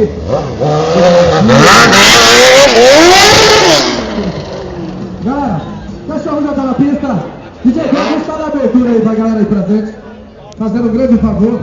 aqui. Galera, o cachorro já tá na pista. DJ Carlos está na abertura aí pra galera aí presente. Fazendo um grande favor.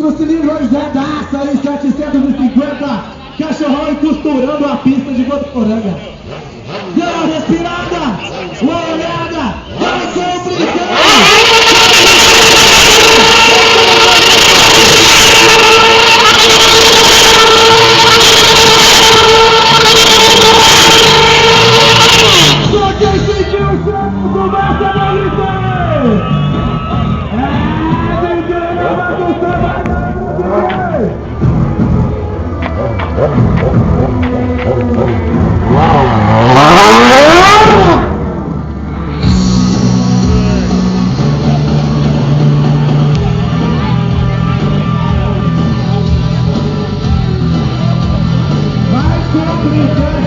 Patrocínio Rosadaça aí, 750. Cachorrão e costurando a pista de Votuporanga. Deu uma respirada, uma olhada, vai complicando. Só quem sentiu o som começa a gritar.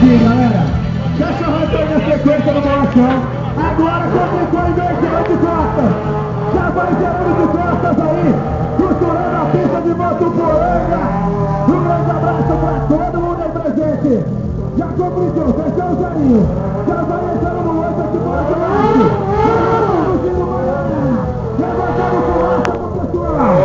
Galera, cachorrão tem na sequência do bolachão. Agora complicou em inversão de costas. Já vai gerando de costas aí, costurando a pista de Votuporanga. Um grande abraço pra todo mundo aí presente. Já complicou, fechou o zarinho. Já vai entrando no outro aqui para o lado. Já botamos fumaça pro pessoal.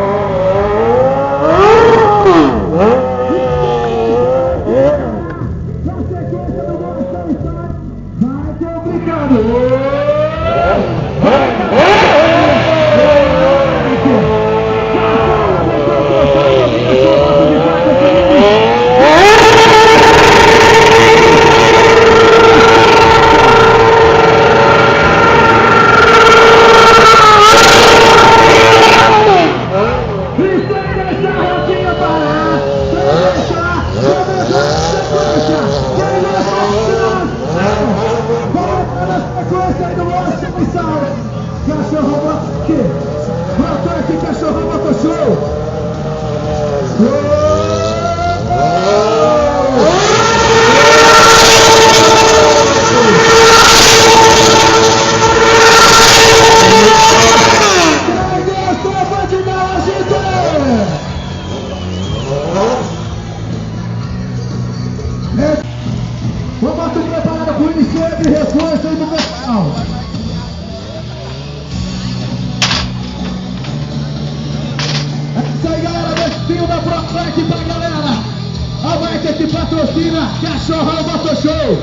Patrocina Cachorrão Motoshow,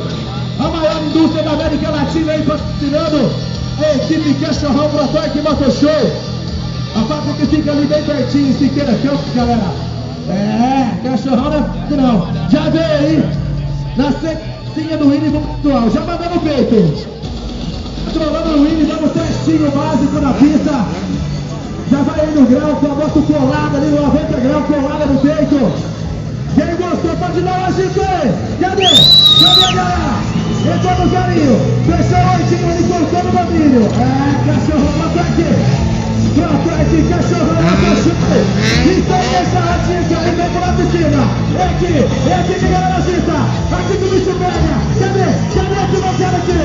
a maior indústria da América Latina aí patrocinando a equipe Cachorrão Protorque Motoshow. A fábrica que fica ali bem pertinho, em Siqueira Campos, galera. Cachorrão não é não. Já veio aí na passinha do Willi virtual, já mandando o peito. Controlando o Willi, dando um testinho básico na pista. Já vai aí no grau, com a moto colada ali no 90 graus, colada no peito. Quem gostou pode dar uma agita aí. Cadê? Cadê a galera? Entrou no carinho. Fechou o oitinho ali, cortou no domínio. Cachorro pra ataque. Pra ataque, cachorro pra cachorro. Então deixa a dica aí, vem pro lado de cima. É aqui que a galera agita. Aqui que o bicho pega. Cadê? Cadê que não quero aqui?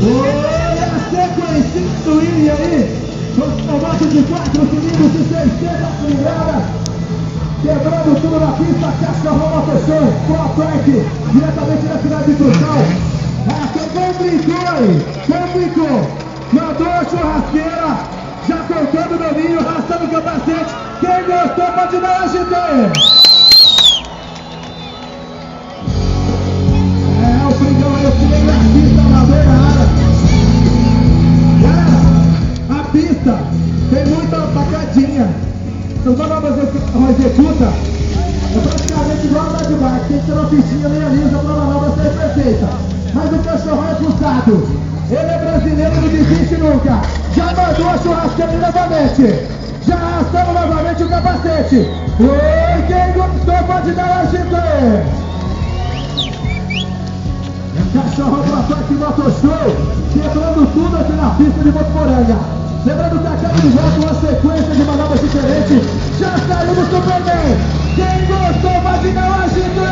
Olha a sequência do Willi aí. Com o moto de 4 cilindros de 600 cilindradas, quebrando tudo na pista, cachorro motoshow, Pro Track, diretamente da cidade de Tucão. Quem complicou aí? Complicou. Mandou a churrasqueira, já cortando o domínio, arrastando o capacete. Quem gostou pode dar uma agita aí. O frigão aí, o cinegrafista, amador na área. A pista tem muita pacadinha. Os manobras executa é praticamente igual a de bike. Tem que ter uma pistinha meio lisa para a manobra ser perfeita. Mas o cachorrão é pulsado. Ele é brasileiro, não desiste nunca. Já mandou a churrasqueira novamente. Já arrastamos novamente o capacete. Oi, quem gostou pode dar uma agita aí. Cachorro pra ataque motoshow, quebrando tudo aqui na pista de Votuporanga. Lembrando que acaba de volta uma sequência de manobras diferentes. Já saiu do Superman. Quem gostou pode dar uma agita.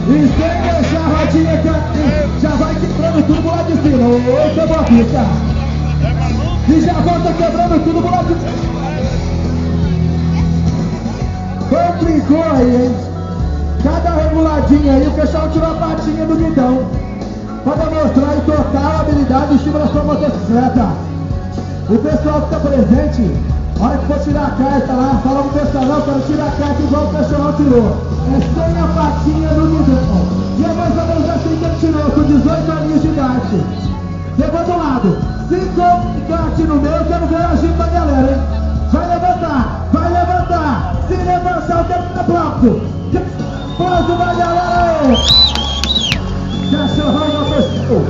E sem deixar a rodinha cair, já vai quebrando tudo pro lado de cima. Oi, tomou a pista. E já volta quebrando tudo pro lado de cima. Complicou aí, hein? Cada reguladinha aí, o pessoal tirou a patinha do guidão para demonstrar em total habilidade em cima da sua motocicleta. O pessoal que está presente, a hora que for tirar a carta lá, fala pro pessoal, não, quero tirar a carta igual o pessoal tirou. É sem a patinha do guidão. E é mais ou menos assim que ele tirou, com 18 aninhos de idade. Levou do lado. Se complicar aqui no meio, eu quero ver a agita da galera, hein? Vai levantar, vai levantar. Se levantar, o tempo tá pronto. Pronto da galera aí! Cachorrão motoshow!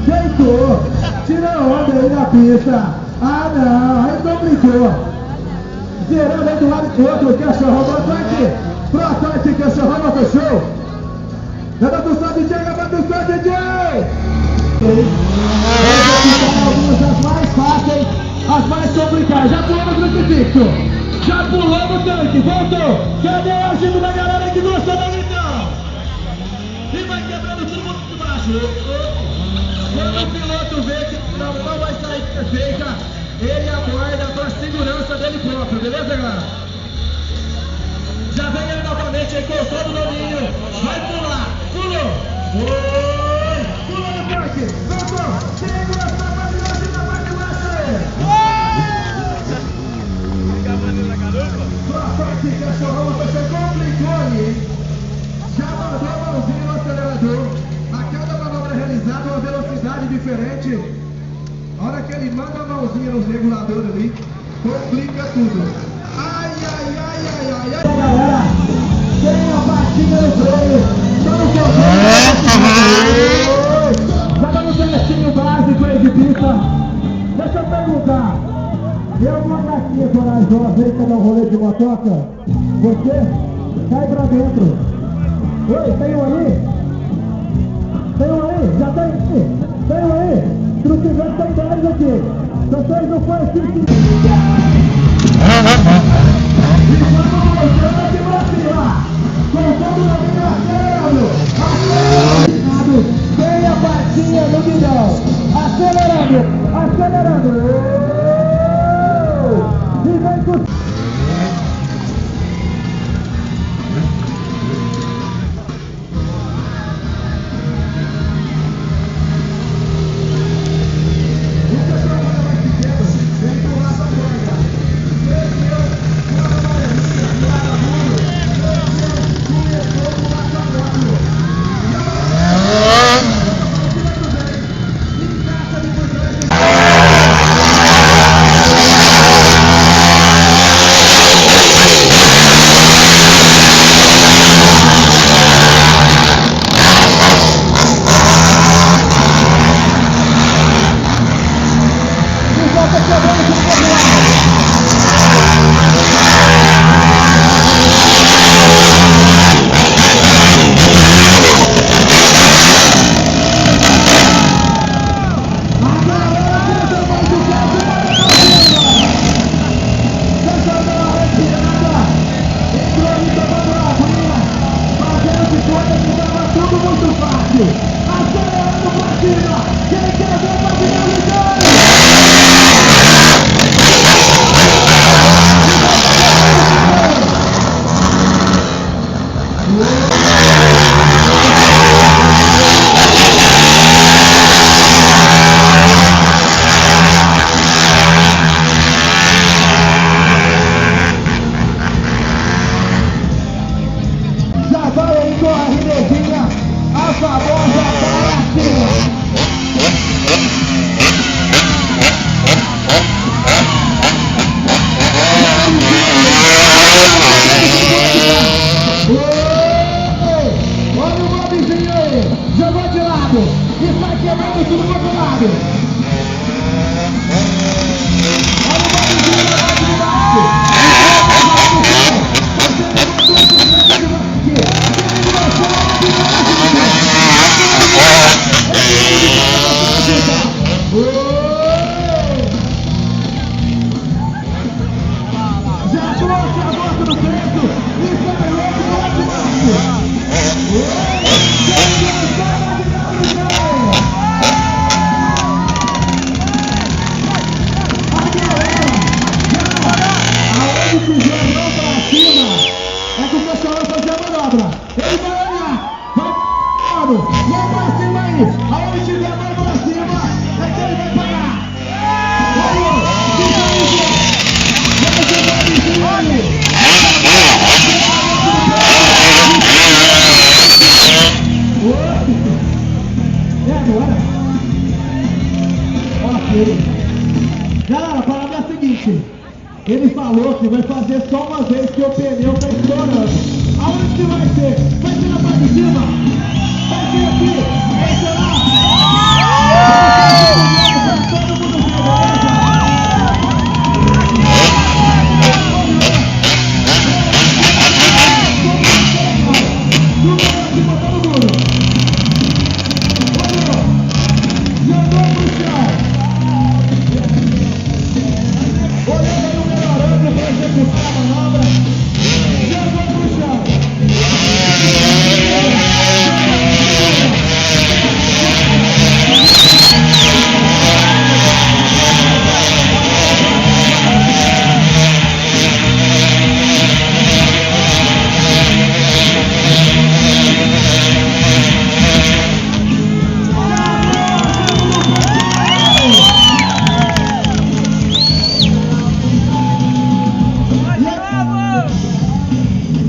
Deitou! Tira onda aí na pista! Ah não, aí complicou! Zerando aí do lado do outro, cachorrão motoshow! Pronto aqui, cachorrão motoshow! Levanta o som, DJ! Levanta o som, DJ! Algumas das mais fáceis, as mais complicadas. Já pulamos no crucifixo! Já pulou no tanque, voltou! Cadê o agito da galera que gostou da lição? E vai quebrando tudo muito baixo. Quando o piloto vê que não vai sair perfeita, ele aguarda para a segurança dele próprio, beleza, galera? Já vem ele novamente aí, cortou no domínio. Vai pular, pulou! Oi! Pulou no tanque, voltou! Quem gostou, pode dar agita a parte baixa aí! Esse cachorrão você complicou ali. Já mandou a mãozinha no acelerador. A cada manobra realizada, uma velocidade diferente. A hora que ele manda a mãozinha nos reguladores ali, complica tudo. Ai, ai, ai, ai, ai, ai. Galera, tem a batida no freio. Só no corredor. Já dá um testinho básico aí de pista. Deixa eu perguntar. Eu vou aqui, corajosa, vem pra dar um rolê de motoca. Você cai pra dentro. Oi, tem um ali? Tem um aí? Já tem aqui? Tem um aí? Se não tiver, tem 10 aqui. Se vocês não forem assim, e vamos voltando aqui pra cima. Com todo o acelerando. Vem a patinha no guidão. Acelerando, acelerando. E vem com... fácil. Acelerando pra cima. Quem quer ver pra finalizar? Já vai aí com a Rinezinha, a famosa baratinha. Olha o Bobzinho aí, jogou de lado e sai quebrando tudo pro outro lado. Olha o Bobzinho jogando de baixo. Já trouxe a volta do preto e sai louco lá de baixo. Aonde fizer mão pra cima, é que o pessoal vai fazer a manobra. Ele vai olhar, vai mão pra cima aí. Aonde tiver mão pra cima, é que ele vai parar. Aí, agora? Ok. Galera, a parada é a seguinte. Ele falou que vai fazer só uma vez que o pneu tá estourando. Aonde que vai ser? Vai ser na parte de cima? Vai ser aqui? Vai ser lá? Todo mundo vê, beleza?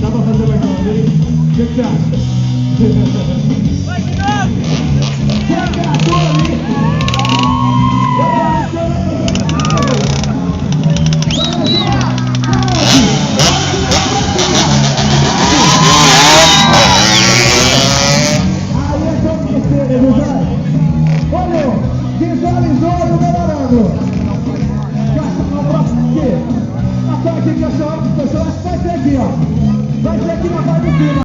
Dá pra fazer mais uma vez? O que você acha? Vai de novo! Chega a tua ali! Aí é só você, né, olha, visualizou e melhorando! No próximo aqui! A parte aqui, pessoal, vai ser aqui, ó! Vai ser aqui na parte de cima!